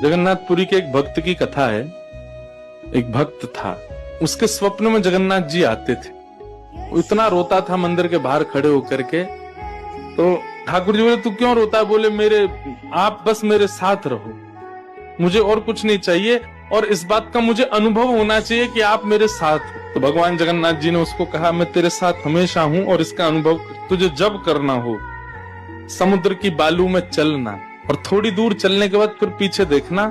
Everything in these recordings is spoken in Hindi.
जगन्नाथपुरी के एक भक्त की कथा है। एक भक्त था, उसके स्वप्न में जगन्नाथ जी आते थे। वो इतना रोता था मंदिर के बाहर खड़े होकर के। तो ठाकुर जी बोले, तू क्यों रोता है? बोले, आप बस मेरे साथ रहो, मुझे और कुछ नहीं चाहिए, और इस बात का मुझे अनुभव होना चाहिए कि आप मेरे साथ हो। तो भगवान जगन्नाथ जी ने उसको कहा, मैं तेरे साथ हमेशा हूं, और इसका अनुभव तुझे जब करना हो समुद्र की बालू में चलना, और थोड़ी दूर चलने के बाद फिर पीछे देखना,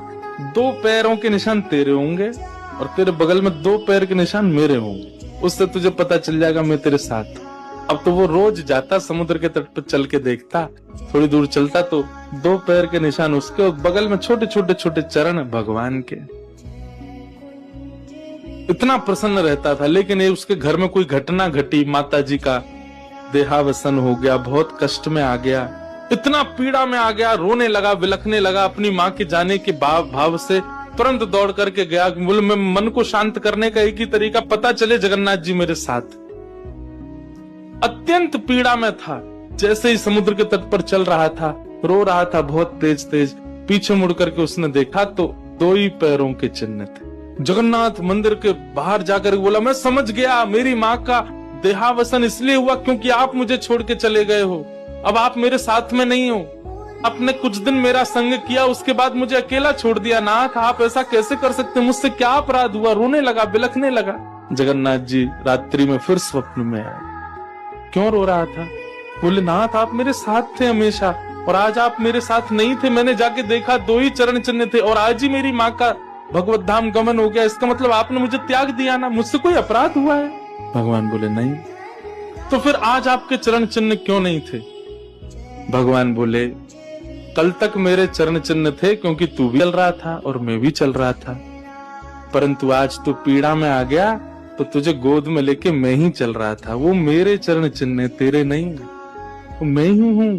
2 पैरों के निशान तेरे होंगे और तेरे बगल में 2 पैर के निशान मेरे होंगे। उससे तुझे पता चल जाएगा मैं तेरे साथ। अब तो वो रोज जाता, समुद्र के तट पर चल के देखता, थोड़ी दूर चलता तो 2 पैर के निशान उसके और बगल में छोटे छोटे छोटे चरण भगवान के। इतना प्रसन्न रहता था। लेकिन ये उसके घर में कोई घटना घटी, माता जी का देहावसन हो गया, बहुत कष्ट में आ गया, इतना पीड़ा में आ गया, रोने लगा, बिलखने लगा। अपनी माँ के जाने के भाव से तुरंत दौड़ करके गया। बोले, मैं मन को शांत करने का एक ही तरीका, पता चले जगन्नाथ जी मेरे साथ। अत्यंत पीड़ा में था। जैसे ही समुद्र के तट पर चल रहा था, रो रहा था बहुत तेज तेज। पीछे मुड़ करके उसने देखा तो 2 ही पैरों के चिन्ह थे। जगन्नाथ मंदिर के बाहर जाकर बोला, मैं समझ गया, मेरी माँ का देहावसन इसलिए हुआ क्योंकि आप मुझे छोड़ के चले गए हो। अब आप मेरे साथ में नहीं हो। आपने कुछ दिन मेरा संग किया, उसके बाद मुझे अकेला छोड़ दिया। नाथ, आप ऐसा कैसे कर सकते? मुझसे क्या अपराध हुआ? रोने लगा, बिलखने लगा। जगन्नाथ जी रात्रि में फिर स्वप्न में आए। क्यों रो रहा था? बोले, नाथ, आप मेरे साथ थे हमेशा, और आज आप मेरे साथ नहीं थे। मैंने जाके देखा 2 ही चरण चिन्ह थे, और आज ही मेरी माँ का भगवत धाम गमन हो गया। इसका मतलब आपने मुझे त्याग दिया ना? मुझसे कोई अपराध हुआ है? भगवान बोले, नहीं। तो फिर आज आपके चरण चिन्ह क्यों नहीं थे? भगवान बोले, कल तक मेरे चरण चिन्ह थे क्योंकि तू भी चल रहा था और मैं भी चल रहा था, परंतु आज तू पीड़ा में आ गया तो तुझे गोद में लेके मैं ही चल रहा था। वो मेरे चरण चिन्ह, तेरे नहीं, वो मैं ही हूं।